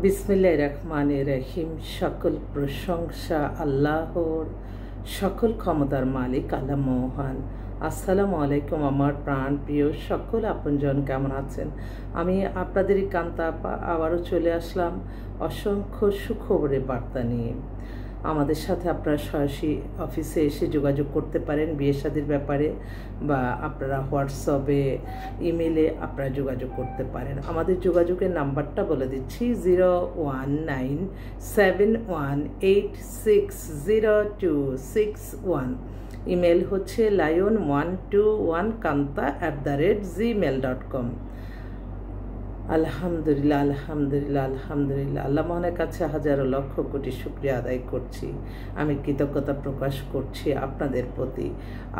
বিসমিল্লাহির রহমানির রহিম। সকল প্রশংসা আল্লাহর, সকল ক্ষমতার মালিক আল্লাহ মহান। আসসালামু আলাইকুম আমার প্রাণ প্রিয় সকল আপনজন, কেমন আছেন? আমি আপনাদেরই কান্তা আপা আবারও চলে আসলাম অসংখ্য সুখবরের বার্তা নিয়ে। আমাদের সাথে আপনারা সরাসরি অফিসে এসে যোগাযোগ করতে পারেন বিয়ে শাদীর ব্যাপারে, বা আপনারা হোয়াটসঅ্যাপে, ইমেলে আপনারা যোগাযোগ করতে পারেন। আমাদের যোগাযোগের নাম্বারটা বলে দিচ্ছি, 01971860261। ইমেল হচ্ছে lion121kanta@gmail.com। আলহামদুলিল্লাহ, আলহামদুলিল্লাহ, আলহামদুলিল্লাহ। আল্লাহ মহানের কাছে হাজারো লক্ষ কোটি শুকরিয়া আদায় করছি। আমি কৃতজ্ঞতা প্রকাশ করছি আপনাদের প্রতি।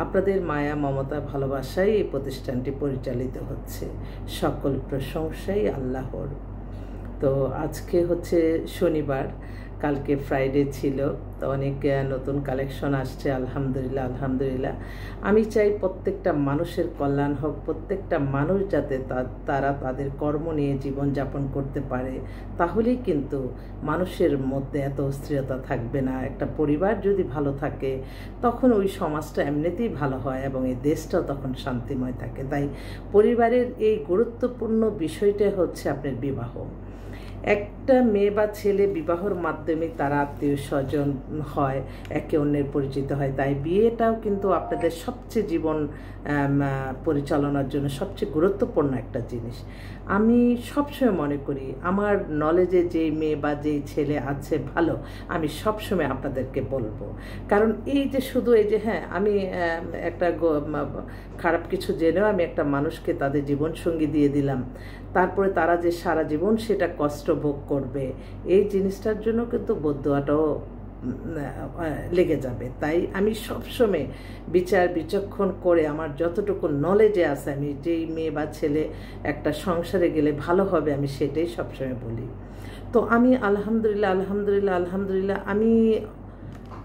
আপনাদের মায়া, মমতা, ভালোবাসায় এই প্রতিষ্ঠানটি পরিচালিত হচ্ছে। সকল প্রশংসাই আল্লাহর। তো আজকে হচ্ছে শনিবার, কালকে ফ্রাইডে ছিল, তো অনেক নতুন কালেকশন আসছে। আলহামদুলিল্লাহ, আলহামদুলিল্লাহ। আমি চাই প্রত্যেকটা মানুষের কল্যাণ হোক, প্রত্যেকটা মানুষ যাতে তারা তাদের কর্ম নিয়ে জীবনযাপন করতে পারে, তাহলেই কিন্তু মানুষের মধ্যে এত অস্থিরতা থাকবে না। একটা পরিবার যদি ভালো থাকে তখন ওই সমাজটা এমনিতেই ভালো হয় এবং এই দেশটাও তখন শান্তিময় থাকে। তাই পরিবারের এই গুরুত্বপূর্ণ বিষয়টা হচ্ছে আপনার বিবাহ। একটা মেয়ে বা ছেলে বিবাহর মাধ্যমে তারা আত্মীয় স্বজন হয়, একে অন্যের পরিচিত হয়। তাই বিয়েটাও কিন্তু আপনাদের সবচেয়ে জীবন পরিচালনার জন্য সবচেয়ে গুরুত্বপূর্ণ একটা জিনিস। আমি সবসময় মনে করি আমার নলেজে যেই মেয়ে বা যেই ছেলে আছে ভালো, আমি সবসময় আপনাদেরকে বলবো। কারণ এই যে শুধু এই যে আমি একটা খারাপ কিছু জেনেও আমি একটা মানুষকে তাদের জীবনসঙ্গী দিয়ে দিলাম, তারপরে তারা যে সারা জীবন সেটা কষ্ট ভোগ করবে, এই জিনিসটার জন্য কিন্তু বদদোয়াটাও লেগে যাবে। তাই আমি সবসময় বিচার বিচক্ষণ করে আমার যতটুকু নলেজে আছে, আমি যেই মেয়ে বা ছেলে একটা সংসারে গেলে ভালো হবে আমি সেটাই সবসময় বলি। তো আমি আলহামদুলিল্লাহ, আলহামদুলিল্লাহ, আলহামদুলিল্লাহ, আমি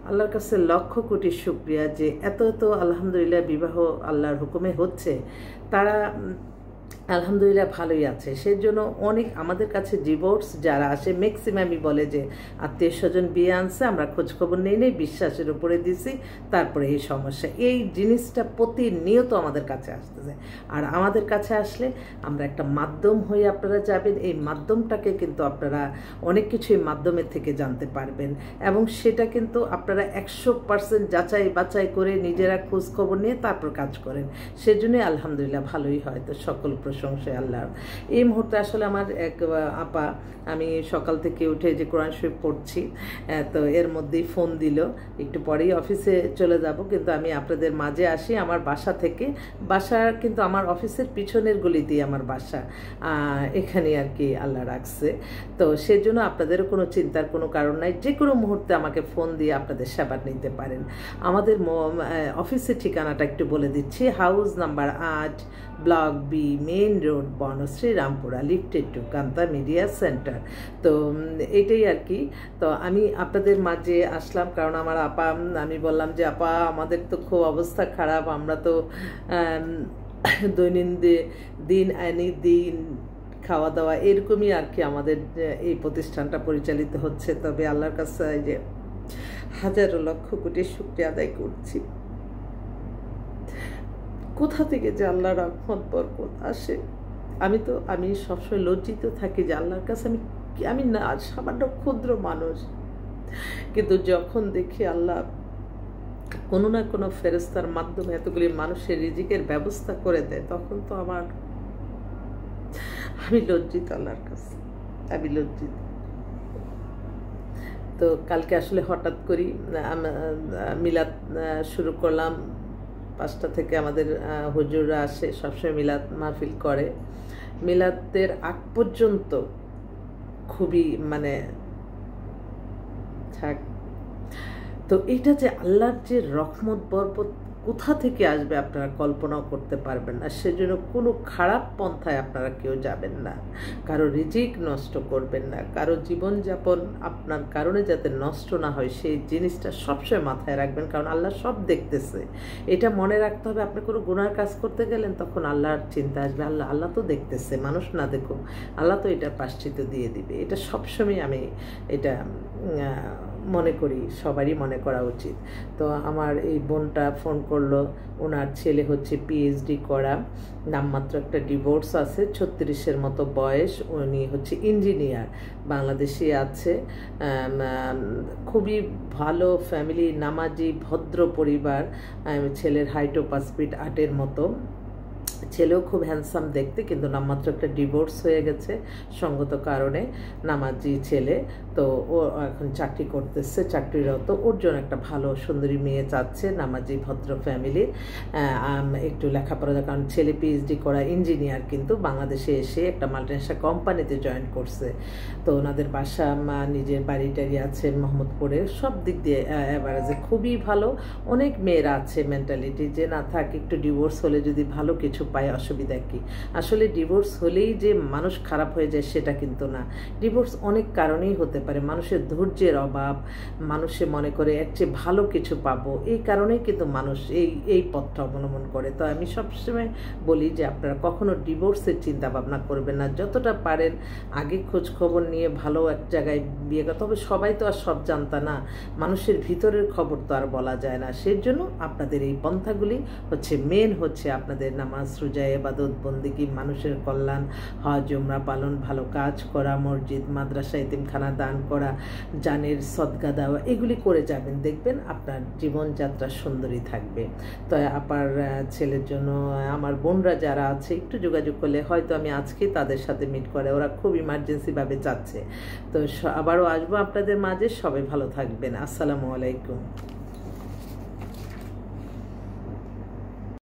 আল্লাহর কাছে লক্ষ কোটি শুকরিয়া যে এত আলহামদুলিল্লাহ বিবাহ আল্লাহর হুকুমে হচ্ছে। তারা আলহামদুলিল্লাহ ভালোই আছে। সেই জন্য অনেক আমাদের কাছে ডিভোর্স যারা আসে ম্যাক্সিমামই বলে যে আত্মীয় স্বজন বিয়ে আনছে, আমরা খোঁজখবর নেই বিশ্বাসের উপরে দিছি, তারপরে এই সমস্যা। এই জিনিসটা প্রতিনিয়ত আমাদের কাছে আসতেছে। আর আমাদের কাছে আসলে আমরা একটা মাধ্যম হয়ে আপনারা যাবেন, এই মাধ্যমটাকে কিন্তু আপনারা অনেক কিছু এই মাধ্যমের থেকে জানতে পারবেন এবং সেটা কিন্তু আপনারা 100% যাচাই বাছাই করে নিজেরা খোঁজখবর নিয়ে তারপর কাজ করেন। সেজন্যই আলহামদুলিল্লাহ ভালোই হয়। তো সকল প্রশংসায় আল্লাহর। এই মুহূর্তে আসলে আমার এক আপা, আমি সকাল থেকে উঠে যে কোরআন শরীফ পড়ছি, তো এর মধ্যেই ফোন দিল, একটু পরেই অফিসে চলে যাব, কিন্তু আমি আপনাদের মাঝে আসি আমার বাসা থেকে। বাসা কিন্তু আমার অফিসের পিছনের গলিতেই আমার বাসা, এখানে আর কি আল্লাহ রাখছে। তো সেজন্য আপনাদেরও কোনো চিন্তার কোনো কারণ নাই, যে কোনো মুহূর্তে আমাকে ফোন দিয়ে আপনাদের সেবা নিতে পারেন। আমাদের অফিসের ঠিকানাটা একটু বলে দিচ্ছি, house number 8, block B, main road, Banasree, Rampura, lifted to Kanta media centre. তো এটাই আর কি। তো আমি আপনাদের মাঝে আসলাম কারণ আমার আপা, আমি বললাম যে আপা আমাদের তো খুব অবস্থা খারাপ, আমরা তো দৈনন্দিন আইনি দিন খাওয়া দাওয়া এরকমই আর কি আমাদের এই প্রতিষ্ঠানটা পরিচালিত হচ্ছে। তবে আল্লাহর কাছে যে হাজারো লক্ষ কোটি শুকরিয়া আদায় করছি। কোথা থেকে যে আল্লাহর রহমত বরকত আসে, আমি সবসময় লজ্জিত থাকি যে আল্লাহর কাছে আমি না সামান্য ক্ষুদ্র মানুষ, কিন্তু যখন দেখি আল্লাহ কোনো না কোনো ফেরেশতার মাধ্যমে এতগুলি মানুষের রিজিকের ব্যবস্থা করে দেয়, তখন তো আমি লজ্জিত আল্লাহর কাছে, আমি লজ্জিত। তো কালকে আসলে হঠাৎ করি মিলাদ শুরু করলাম। 5টা থেকে আমাদের হুজুররা আসে, সবসময় মিলাদ মাহফিল করে। মিলাদের আগ পর্যন্ত খুবই থাক। তো এটা যে আল্লাহর যে রহমত বরকত কোথা থেকে আসবে আপনারা কল্পনাও করতে পারবেন না। সেজন্য কোনো খারাপ পন্থায় আপনারা কেউ যাবেন না, কারো রিজিক নষ্ট করবেন না, কারো জীবনযাপন আপনার কারণে যাতে নষ্ট না হয় সেই জিনিসটা সবসময় মাথায় রাখবেন, কারণ আল্লাহ সব দেখতেছে। এটা মনে রাখতে হবে। আপনি কোনো গুনার কাজ করতে গেলেন তখন আল্লাহর চিন্তা আসবে, আল্লাহ তো দেখতেছে, মানুষ না দেখুক, আল্লাহ তো এটার প্রায়শ্চিত্ত দিয়ে দিবে। এটা সবসময় আমি এটা মনে করি, সবারই মনে করা উচিত। তো আমার এই বোনটা ফোন করলো, ওনার ছেলে হচ্ছে পিএইচডি করা, নামমাত্র একটা ডিভোর্স আছে, 36-এর মতো বয়স, উনি হচ্ছে ইঞ্জিনিয়ার, বাংলাদেশে আছে, খুবই ভালো ফ্যামিলি, নামাজি ভদ্র পরিবার, ছেলের হাইটও 5 ফিট 8-এর মতো, ছেলেও খুব হ্যান্ডসাম দেখতে, কিন্তু নামমাত্র একটা ডিভোর্স হয়ে গেছে সঙ্গত কারণে, নামাজি ছেলে। তো ও এখন চাকরি করতেছে, চাকরিরত, ওর জন্য একটা ভালো সুন্দরী মেয়ে চাচ্ছে, নামাজি ভদ্র ফ্যামিলির, একটু লেখাপড়া, কারণ ছেলে পিএইচডি করা ইঞ্জিনিয়ার, কিন্তু বাংলাদেশে এসে একটা মাল্টিনেশনাল কোম্পানিতে জয়েন করছে। তো ওনাদের বাসা, নিজের বাড়ি টাড়ি আছে মোহাম্মদপুরে, সব দিক দিয়ে অ্যাভারেজে খুবই ভালো। অনেক মেয়েরা আছে মেন্টালিটি যে না থাক, একটু ডিভোর্স হলে যদি ভালো কিছু পায় অসুবিধা কি। আসলে ডিভোর্স হলেই যে মানুষ খারাপ হয়ে যায় সেটা কিন্তু না। ডিভোর্স অনেক কারণেই হতে পারে, মানুষের ধৈর্যের অভাব, মানুষে মনে করে এর চেয়ে ভালো কিছু পাবো, এই কারণেই কিন্তু মানুষ এই পথটা অবলম্বন করে। তো আমি সবসময় বলি যে আপনারা কখনো ডিভোর্সের চিন্তা ভাবনা করবেন না, যতটা পারেন আগে খোঁজ খবর নিয়ে ভালো এক জায়গায় বিয়ে করতে হবে। সবাই তো আর সব জানতা না, মানুষের ভিতরের খবর তো আর বলা যায় না। সেজন্য আপনাদের এই পন্থাগুলি হচ্ছে মেন, হচ্ছে আপনাদের নামাজ, রোজা, ইবাদত, বন্দেগী, মানুষের কল্যাণ, হজ, উমরা পালন, ভালো কাজ করা, মসজিদ, মাদ্রাসা, এতিমখানা দান করা, জানের সদকা দেওয়া, এগুলি করে যাবেন, দেখবেন আপনার জীবনযাত্রা সুন্দরী থাকবে। তো আপার ছেলের জন্য আমার বোনরা যারা আছে একটু যোগাযোগ করলে হয়তো আমি আজকেই তাদের সাথে মিট করে, ওরা খুব ইমার্জেন্সিভাবে যাচ্ছে। তো আবারও আসবো আপনাদের মাঝে, সবাই ভালো থাকবেন। আসসালামু আলাইকুম।